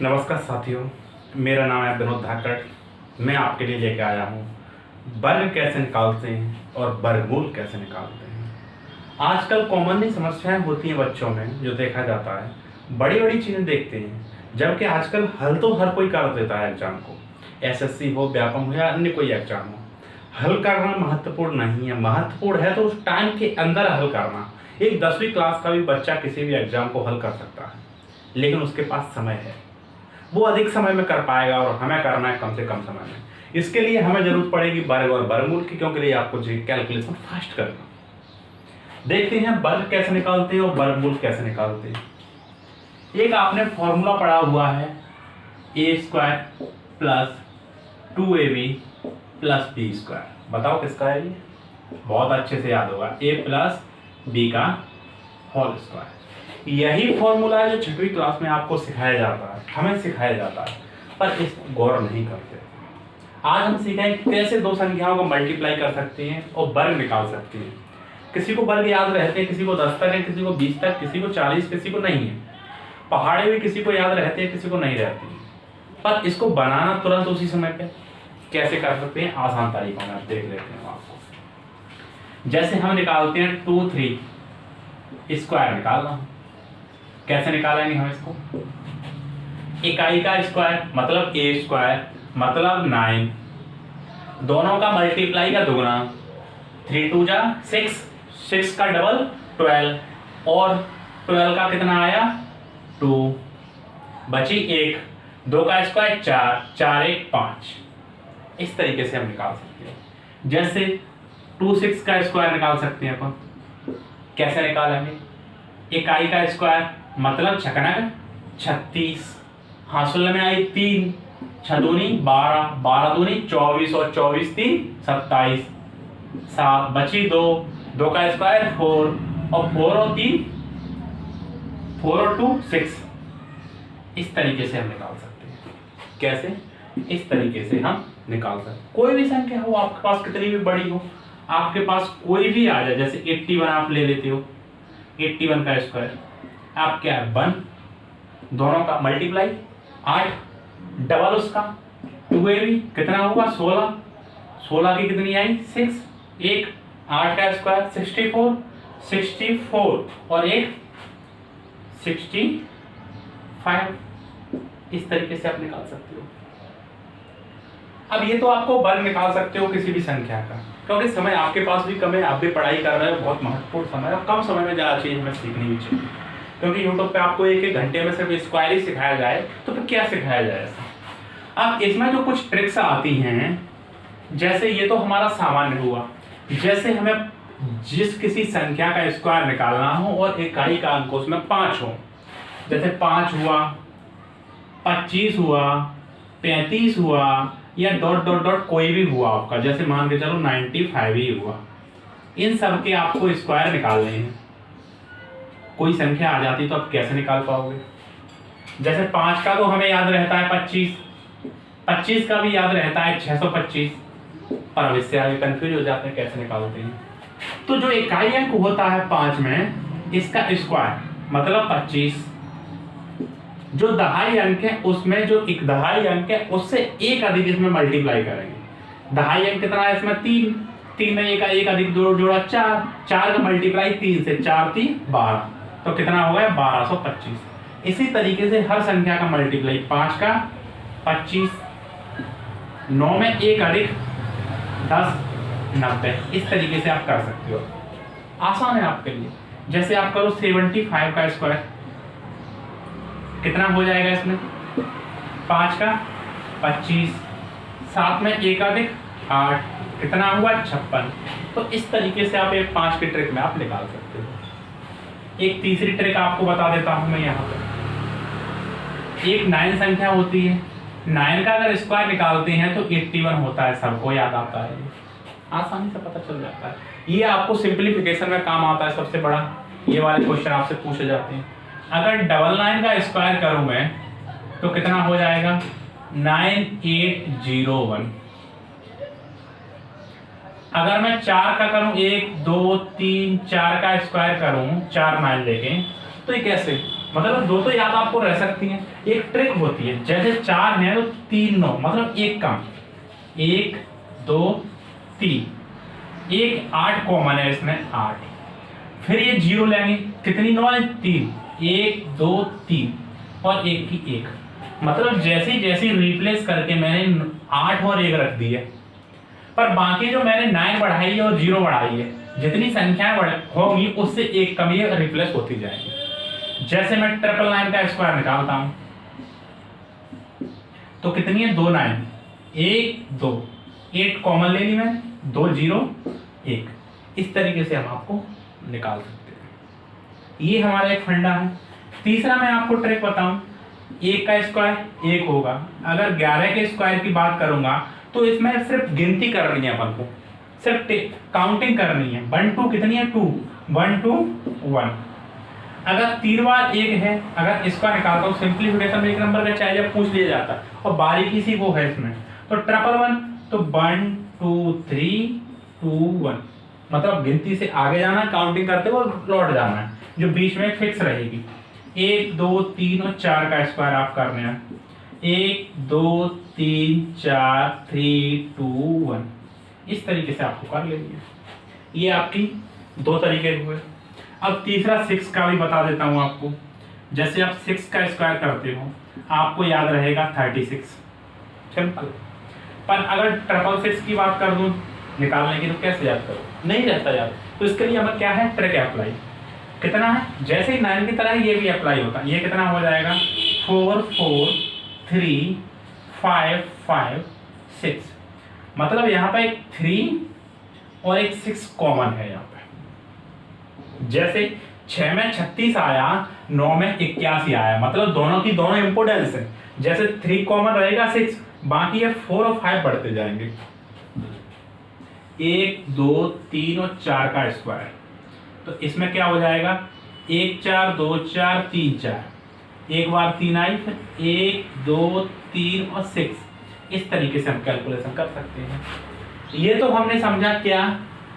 नमस्कार साथियों, मेरा नाम है विनोद धाकड़। मैं आपके लिए लेके आया हूँ वर्ग कैसे निकालते हैं और वर्गमूल कैसे निकालते हैं। आजकल कॉमनली समस्याएं होती हैं बच्चों में, जो देखा जाता है बड़ी बड़ी चीज़ें देखते हैं, जबकि आजकल हल तो हर कोई कर देता है एग्जाम को, एसएससी हो, व्यापम हो या अन्य कोई एग्जाम हो। हल करना महत्वपूर्ण नहीं है, महत्वपूर्ण है तो उस टाइम के अंदर हल करना। एक 10वीं क्लास का भी बच्चा किसी भी एग्जाम को हल कर सकता है, लेकिन उसके पास समय है, वो अधिक समय में कर पाएगा और हमें करना है कम से कम समय में। इसके लिए हमें जरूरत पड़ेगी वर्ग और वर्गमूल की, क्योंकि लिए आपको कैलकुलेशन फास्ट करना। देखते हैं वर्ग कैसे निकालते हैं और वर्गमूल कैसे निकालते हैं। एक आपने फॉर्मूला पढ़ा हुआ है a² plus 2ab plus b²। बताओ किसका है ये? बहुत अच्छे से याद होगा, a प्लस b का होल स्क्वायर। यही फॉर्मूला है जो 6वीं क्लास में आपको सिखाया जाता है, हमें सिखाया जाता है, पर इस गौर नहीं करते। आज हम सीखेंगे कैसे दो संख्याओं को मल्टीप्लाई कर सकते हैं और वर्ग निकाल सकते हैं। किसी को वर्ग याद रहते हैं, किसी को 10 तक है, किसी को 20 तक, किसी को 40, किसी को नहीं है। पहाड़े भी किसी को याद रहते हैं, किसी को नहीं रहती है। पर इसको बनाना तुरंत उसी समय पे कैसे कर सकते हैं, आसान तरीकों में आप देख लेते हैं आपको। जैसे हम निकालते हैं 2 3 स्क्वायर निकालना। कैसे निकालेंगे हम इसको? इकाई का स्क्वायर मतलब a² मतलब 9, दोनों का मल्टीप्लाई का दुगना, 3 2 जा 6, 6 का डबल 12 और 12 का कितना आया 2, बची 1, 2 का स्क्वायर 4, 4 1 5। इस तरीके से हम निकाल सकते हैं। जैसे 2 6 का स्क्वायर निकाल सकते हैं अपन। कैसे निकालेंगे? इकाई का स्क्वायर मतलब छकनक 36, हासुल में आई 3, 6 दूनी 12, 12 दूनी 24 और 24 3 27, 7 बची 2, 2 का स्क्वायर 4 और 4 और 3 4 और 2 6। इस तरीके से हम निकाल सकते हैं। कैसे? इस तरीके से हम निकाल सकते हैं। कोई भी संख्या हो आपके पास, कितनी भी बड़ी हो, आपके पास कोई भी आ जाए। जैसे 81 आप ले लेते हो, 81 का स्क्वायर आप क्या है 1, दोनों का मल्टीप्लाई 8, डबल उसका 2ab कितना होगा 16, 16 की कितनी आई 6, 1 8 का स्क्वायर 64, 64 और 1 65। इस तरीके से आप निकाल सकते हो। अब ये तो आपको वर्ग निकाल सकते हो किसी भी संख्या का, क्योंकि समय आपके पास भी कम है, आप भी पढ़ाई कर रहे हो, बहुत महत्वपूर्ण समय है। कम समय में ज़्यादा चीज़ हमें सीखनी भी चाहिए, क्योंकि यूट्यूब पे आपको एक घंटे में सिर्फ स्क्वायर ही सिखाया जाए तो फिर क्या सिखाया जाए ऐसा। अब इसमें जो कुछ ट्रिक्स आती हैं, जैसे ये तो हमारा सामान्य हुआ। जैसे हमें जिस किसी संख्या का स्क्वायर निकालना हो और इकाई का अंक उसमें 5 हो, जैसे 5 हुआ, 25 हुआ, 35 हुआ या डॉट डॉट डॉट कोई भी हुआ आपका, जैसे मान के चलो 95 ही हुआ, इन सब के आपको स्क्वायर निकालने हैं। कोई संख्या आ जाती तो आप कैसे निकाल पाओगे? जैसे 5 का तो हमें याद रहता है 25, 25 का भी याद रहता है 625, पर अब इससे आगे कंफ्यूज हो जाते हैं कैसे निकालते हैं। तो जो इकाई अंक होता है 5 में, इसका स्क्वायर मतलब 25, जो दहाई अंक है उसमें जो एक दहाई अंक है उससे एक अधिक इसमें मल्टीप्लाई करेंगे। दहाई अंक कितना है इसमें 3, 3 में एक अधिक जोड़ा 4, 4 का मल्टीप्लाई 3 से, 4 3 12, तो कितना हो गया 1225। इसी तरीके से हर संख्या का मल्टीप्लाई 5 का 25, 9 में एक अधिक 10 90। इस तरीके से आप कर सकते हो, आसान है आपके लिए। जैसे आप करो 75 का स्क्वायर, कितना हो जाएगा इसमें 5 का 25, 7 में एक अधिक 8, कितना हुआ 56। तो इस तरीके से आप एक 5 की ट्रिक में आप निकाल सकते हो। एक तीसरी ट्रिक आपको बता देता हूं मैं यहाँ पर। एक 9 संख्या होती है, 9 का अगर स्क्वायर निकालते हैं तो 81 होता है, सबको याद आता है, आसानी से पता चल जाता है। ये आपको सिंप्लीफिकेशन में काम आता है सबसे बड़ा। ये वाले क्वेश्चन आपसे पूछे जाते हैं। अगर 99 का स्क्वायर करूं मैं तो कितना हो जाएगा 9801। अगर मैं 4 का करूं, 1 2 3 4 का स्क्वायर करूं, 4 9 लेके, तो ये कैसे, मतलब दो तो याद आपको रह सकती हैं। एक ट्रिक होती है, जैसे 4 है तो 3 9, मतलब एक कम, 1 2 3, एक 8 कॉमन है इसमें 8, फिर ये 0 लेंगे, कितनी 9 है 3, 1 2 3 और 1 की 1, मतलब जैसे जैसे रिप्लेस करके मैंने 8 और 1 रख दी है, पर बाकी जो मैंने 9 बढ़ाई है और 0 बढ़ाई है, जितनी संख्याएं होगी उससे एक कम ये रिप्लेस होती जाएगी। जैसे मैं 999 का स्क्वायर निकालता हूं तो कितनी है 2 9, 1 2, 8 कॉमन ले ली मैं, 2 0 1, इस तरीके से हम आपको निकाल सकते हैं। ये हमारा एक फंडा है। तीसरा मैं आपको ट्रिक बताऊं, 1 का स्क्वायर 1 होगा, अगर 11 के स्क्वायर की बात करूंगा तो इसमें सिर्फ गिनती करनी है, अपन को सिर्फ काउंटिंग करनी है। 1 2 कितनी है 2, 1 2 1। अगर 3 बार 1 है, अगर इसका निकालता हूँ सिंप्लीफिकेशन में 1 नंबर का चाहे जब पूछ लिया जाता है और बारीकी सी वो है इसमें, तो 111 तो 1 2 3 2 1, मतलब गिनती से आगे जाना है, काउंटिंग करते हुए लौट जाना है, जो बीच में फिक्स रहेगी। 1 2 3 और 4 का स्क्वायर आप करने हैं, 1 2 3 4 3 2 1, इस तरीके से आपको कर लेनी है। ये आपकी 2 तरीके हुए। अब तीसरा 6 का भी बता देता हूं आपको। जैसे आप 6 का स्क्वायर करते हो आपको याद रहेगा 36, सिंपल। पर अगर 666 की बात कर दूं निकालने की तो कैसे याद करो, नहीं रहता याद। तो इसके लिए हमें क्या है, ट्रिक अप्लाई। कितना है, जैसे ही 9 की तरह ये भी अप्लाई होता है। ये कितना हो जाएगा 4 4 3 5 5 6, मतलब यहाँ पे एक 3 और एक 6 कॉमन है यहाँ पे। जैसे 6 में 36 आया, 9 में 81 आया, मतलब दोनों की दोनों इंपोर्टेंस है। जैसे 3 कॉमन रहेगा 6, बाकी ये 4 और 5 बढ़ते जाएंगे। 1 2 3 और 4 का स्क्वायर, तो इसमें क्या हो जाएगा 1 4 2 4 3 4, एक बार 3 आई, फिर 1 2 3 और 6, इस तरीके से हम कैलकुलेशन कर सकते हैं। ये तो हमने समझा क्या,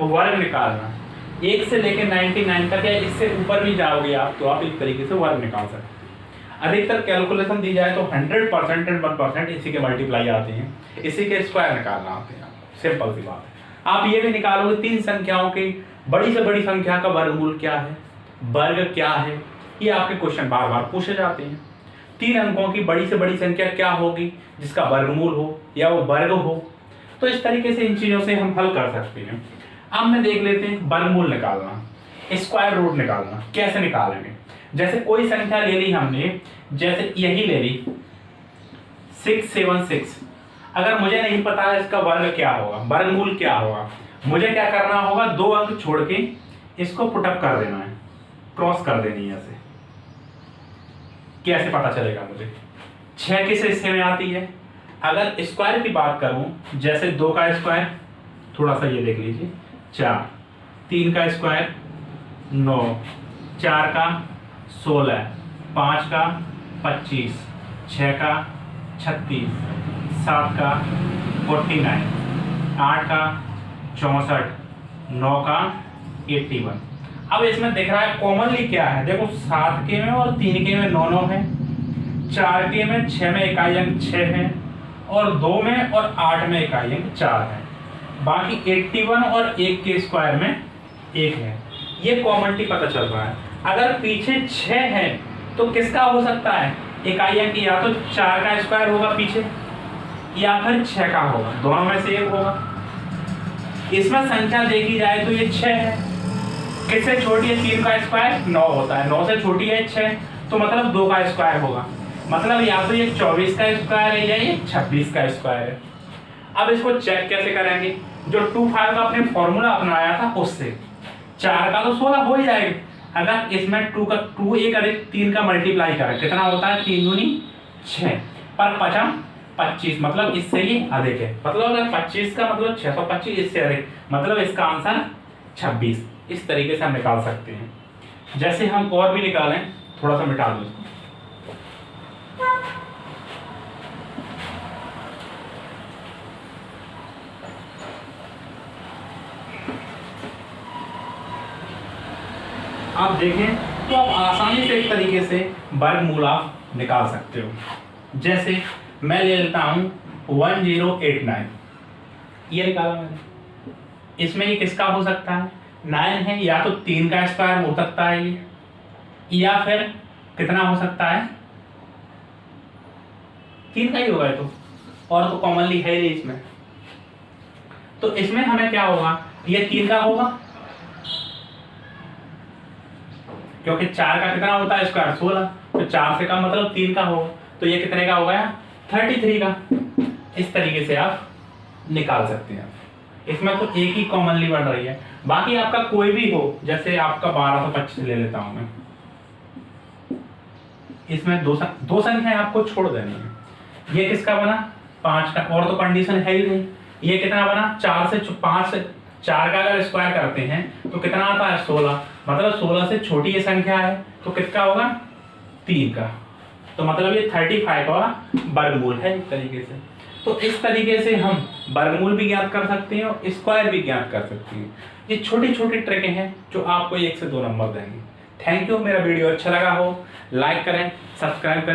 वर्ग निकालना। 1 से लेकर 99 तक है, इससे ऊपर भी जाओगे आप तो आप इस तरीके से वर्ग निकाल सकते हैं। अधिकतर कैलकुलेशन दी जाए तो 100% एंड 1% इसी के मल्टीप्लाई आते हैं, इसी के स्क्वायर निकालना आते हैं। सिंपल सी बात है। आप ये भी निकालोगे 3 संख्याओं की बड़ी से बड़ी संख्या का वर्गमूल क्या है, वर्ग क्या है, ये आपके क्वेश्चन बार बार पूछे जाते हैं। 3 अंकों की बड़ी से बड़ी संख्या क्या होगी जिसका वर्गमूल हो या वो वर्ग हो, तो इस तरीके से इन चीजों से हम हल कर सकते हैं। अब में देख लेते हैं वर्गमूल निकालना, स्क्वायर रूट निकालना कैसे निकालेंगे। जैसे कोई संख्या ले ली हमने, जैसे यही ले ली 676, अगर मुझे नहीं पता है इसका वर्ग क्या होगा, वर्गमूल क्या होगा, मुझे क्या करना होगा 2 अंक छोड़ के इसको पुटअप कर देना है, क्रॉस कर देनी है ऐसे। कैसे पता चलेगा मुझे, 6 किस हिस्से में आती है। अगर स्क्वायर की बात करूं, जैसे 2 का स्क्वायर, थोड़ा सा ये देख लीजिए 4, 3 का स्क्वायर 9, 4 का 16, 5 का 25, 6 का 36, 7 का 49, 8 का 64, 9 का 81। अब इसमें दिख रहा है कॉमनली क्या है, देखो 7 के में और 3 के में 9 9 है, 4 के में 6 में इकाई अंक 6 है, और 2 में और 8 में इकाई अंक 4 है, बाकी 81 और 1 के स्क्वायर में 1 है। ये कॉमनली पता चल रहा है। अगर पीछे 6 है तो किसका हो सकता है इकाई अंक, या तो 4 का स्क्वायर होगा पीछे या फिर 6 का होगा, दोनों में से एक होगा। इसमें संख्या देखी जाए तो ये 6 है, किससे छोटी है 3 का स्क्वायर 9 होता है, 9 से छोटी है 6, तो मतलब 2 का स्क्वायर होगा, मतलब या तो ये 24 का स्क्वायर है या ये 26 का स्क्वायर है। अब इसको चेक कैसे करेंगे, जो 25 का अपने फॉर्मूला अपनाया था उससे 4 का तो 16 हो ही जाएगा। अगर इसमें 2 का 2 एक अधिक 3 का मल्टीप्लाई करें कितना होता है 3 दूनी 6, पर 5 25, मतलब इससे ये अधिक है, मतलब अगर 25 का मतलब 625 इससे अधिक, मतलब इसका आंसर 26। इस तरीके से हम निकाल सकते हैं। जैसे हम और भी निकालें, थोड़ा सा मिटा दो इसको। आप देखें तो आप आसानी से एक तरीके से वर्गमूल आप निकाल सकते हो। जैसे मैं ले लेता हूँ 1089, ये निकाला मैंने। इसमें ये किसका हो सकता है? 9 है, या तो 3 का स्क्वायर हो सकता है ये, या फिर कितना हो सकता है? 3 का ही होगा ये तो, और तो कॉमनली है ही इसमें। तो इसमें हमें क्या होगा? ये 3 का होगा, क्योंकि 4 का कितना होता है स्क्वायर? 16। तो 4 से का मतलब 3 का होगा, तो ये कितने का हो गया? 33 का। इस तरीके से आप निकाल सकते हैं। इसमें तो एक ही कॉमनली बढ़ रही है, बाकी आपका कोई भी हो, जैसे आपका 1225 ले लेता हूं मैं। इसमें दो संख्या आपको छोड़ देनी है। ये किसका बना? 5 का, और तो कंडीशन है ही नहीं। ये कितना बना? 4 से 4 का अगर स्क्वायर करते हैं तो कितना आता है? 16। मतलब 16 से छोटी ये संख्या है, तो किसका होगा? 3 का। तो मतलब ये 35 का वर्गमूल है एक तरीके से। तो इस तरीके से हम वर्गमूल भी ज्ञात कर सकते हैं और स्क्वायर भी ज्ञात कर सकते हैं। ये छोटी छोटी ट्रिक हैं जो आपको 1 से 2 नंबर देंगे। Thank you. मेरा वीडियो अच्छा लगा हो, लाइक करें, सब्सक्राइब करें।